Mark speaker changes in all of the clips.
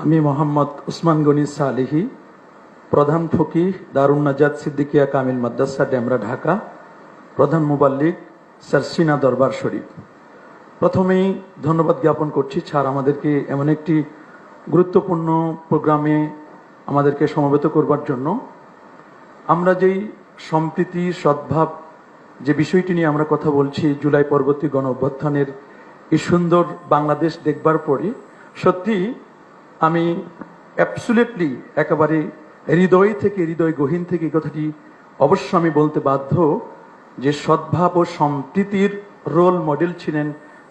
Speaker 1: আমি মোহাম্মদ উসমান গনি সালিহি, প্রধান ফকিহ দারুন নাজাত সিদ্দিকিয়া কামিল মাদ্রাসা ডেমরা ঢাকা, প্রধান মুবাল্লিগ সারসিনা দরবার শরীফ। প্রথমেই ধন্যবাদ জ্ঞাপন করছি স্যার আমাদেরকে এমন একটি গুরুত্বপূর্ণ প্রোগ্রামে আমাদেরকে সমবেত করবার জন্য। আমরা যেই সম্প্রীতি সদ্ভাব যে বিষয়টি নিয়ে আমরা কথা বলছি, জুলাই পরবর্তী গণ অভ্যুত্থানের এই সুন্দর বাংলাদেশ দেখবার পরে সত্যি আমি অ্যাবসুলেটলি একেবারে হৃদয় থেকে, হৃদয় গহীন থেকে এই কথাটি অবশ্য আমি বলতে বাধ্য যে সদ্ভাব ও সম্প্রীতির রোল মডেল ছিলেন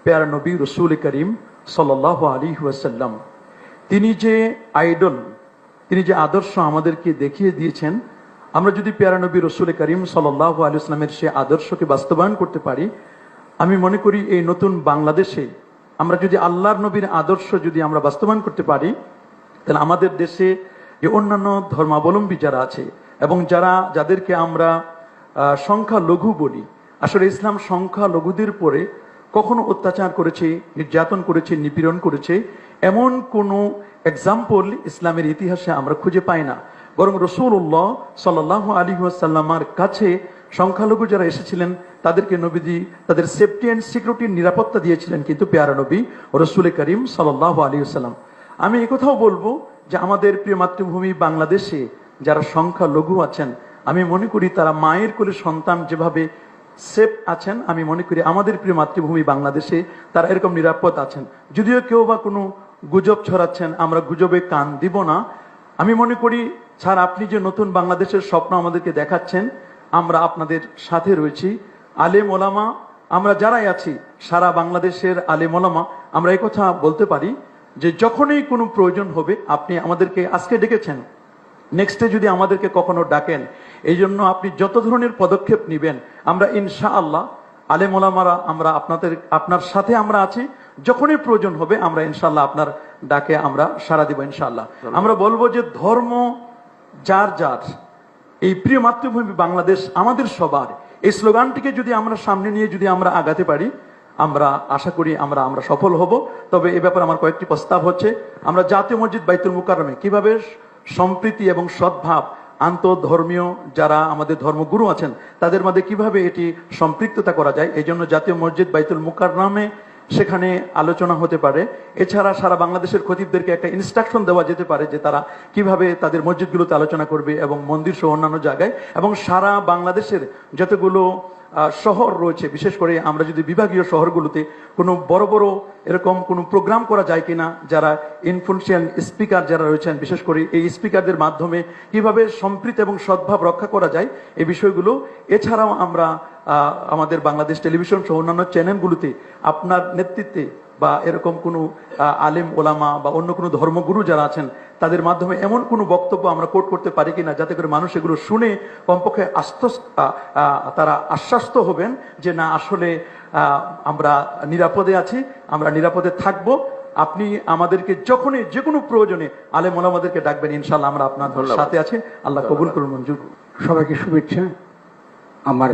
Speaker 1: প্যারা নবী রসুল করিম সাল্লাল্লাহু আলাইহি ওয়াসাল্লাম। তিনি যে আইডল, তিনি যে আদর্শ আমাদেরকে দেখিয়ে দিয়েছেন, আমরা যদি প্যারা নবী রসুল করিম সাল্লাল্লাহু আলাইহি ওয়াসাল্লামের সে আদর্শকে বাস্তবায়ন করতে পারি, আমি মনে করি এই নতুন বাংলাদেশে আমরা যদি আল্লাহর নবীর আদর্শ যদি আমরা বাস্তবায়ন করতে পারি, তাহলে আমাদের দেশে যে অন্যান্য ধর্মাবলম্বী যারা আছে এবং যাদেরকে আমরা সংখ্যালঘু বলি, আসলে ইসলাম সংখ্যালঘুদের পরে কখনো অত্যাচার করেছে, নির্যাতন করেছে, নিপীড়ন করেছে এমন কোনো এক্সাম্পল ইসলামের ইতিহাসে আমরা খুঁজে পাই না। বরং রাসূলুল্লাহ সাল্লাল্লাহু আলাইহি ওয়াসাল্লামের কাছে সংখ্যালঘু যারা এসেছিলেন তাদেরকে নবীজি তাদের সেফটি অ্যান্ড সিকিউরিটির নিরাপত্তা দিয়েছিলেন কিন্তু প্যারা নবী রাসূল করিম সাল্লাল্লাহু আলাইহি ওয়াসাল্লাম। আমি একথাও বলবো যে আমাদের প্রিয় মাতৃভূমি বাংলাদেশে যারা সংখ্যালঘু আছেন, আমি মনে করি তারা মায়ের কোলে সন্তান যেভাবে সেফ আছেন, আমি মনে করি আমাদের প্রিয় মাতৃভূমি বাংলাদেশে তারা এরকম নিরাপদ আছেন। যদিও কেউ বা কোনো গুজব ছড়াচ্ছেন, আমরা গুজবে কান দিব না। আমি মনে করি স্যার আপনি যে নতুন বাংলাদেশের স্বপ্ন আমাদেরকে দেখাচ্ছেন, আমরা আপনাদের সাথে রয়েছি। আলেম ওলামা আমরা যারাই আছি, সারা বাংলাদেশের আলেম ওলামা আমরা এই কথা বলতে পারি যে যখনই কোনো প্রয়োজন হবে আপনি আমাদেরকে আজকে ডেকেছেন, নেক্সটে যদি আমাদেরকে কখনো ডাকেন, এই জন্য আপনি যত ধরনের পদক্ষেপ নেবেন আমরা ইনশাআল্লাহ আলেম ওলামারা আমরা আপনার সাথে আমরা আছি। যখনই প্রয়োজন হবে আমরা ইনশাআল্লাহ আপনার ডাকে আমরা সাড়া দিব ইনশাআল্লাহ। আমরা বলবো যে ধর্ম যার যার, এই প্রিয় মাতৃভূমি বাংলাদেশ আমাদের সবার, এই স্লোগানটিকে যদি আমরা সামনে নিয়ে যদি আমরা আগাতে পারি, আমরা আশা করি আমরা সফল হব। তবে এ ব্যাপারে আমার কয়েকটি প্রস্তাব হচ্ছে, আমরা জাতীয় মসজিদ বাইতুল মুকাররমে কিভাবে সম্প্রীতি এবং সদ্ভাব আন্তঃধর্মীয় যারা আমাদের ধর্মগুরু আছেন তাদের মধ্যে কিভাবে এটি সম্পৃক্ততা করা যায়, এই জন্য জাতীয় মসজিদ বাইতুল মুকাররমে সেখানে আলোচনা হতে পারে। এছাড়া সারা বাংলাদেশের খতিবদেরকে একটা ইনস্ট্রাকশন দেওয়া যেতে পারে যে তারা কিভাবে তাদের মসজিদগুলোতে আলোচনা করবে এবং মন্দির সহ অন্যান্য জায়গায়, এবং সারা বাংলাদেশের যতগুলো শহর রয়েছে, বিশেষ করে আমরা যদি বিভাগীয় শহরগুলোতে কোনো বড় বড় এরকম কোনো প্রোগ্রাম করা যায় কিনা, যারা ইনফ্লুয়েন্সিয়াল স্পিকার যারা রয়েছেন, বিশেষ করে এই স্পিকারদের মাধ্যমে কিভাবে সম্প্রীতি এবং সদ্ভাব রক্ষা করা যায় এই বিষয়গুলো। এছাড়াও আমরা আমাদের বাংলাদেশ টেলিভিশন সহ অন্যান্য চ্যানেলগুলোতে আপনার নেতৃত্বে বা এরকম কোনো আলেম ওলামা বা অন্য কোনো ধর্মগুরু যারা আছেন তাদের মাধ্যমে এমন কোনো বক্তব্য আমরা কোট করতে পারি কিনা যাতে করে মানুষ এগুলো শুনে কমপক্ষে তারা আশ্বস্ত হবেন যে না আসলে আমরা নিরাপদে আছি, আমরা নিরাপদে থাকব। আপনি আমাদেরকে যখনই যে কোনো প্রয়োজনে আলেম ওলামাদেরকে ডাকবেন, ইনশাআল্লাহ আমরা আপনার সাথে আছি। আল্লাহ কবুল করুন, মঞ্জুর।
Speaker 2: সবাইকে শুভেচ্ছা। আমার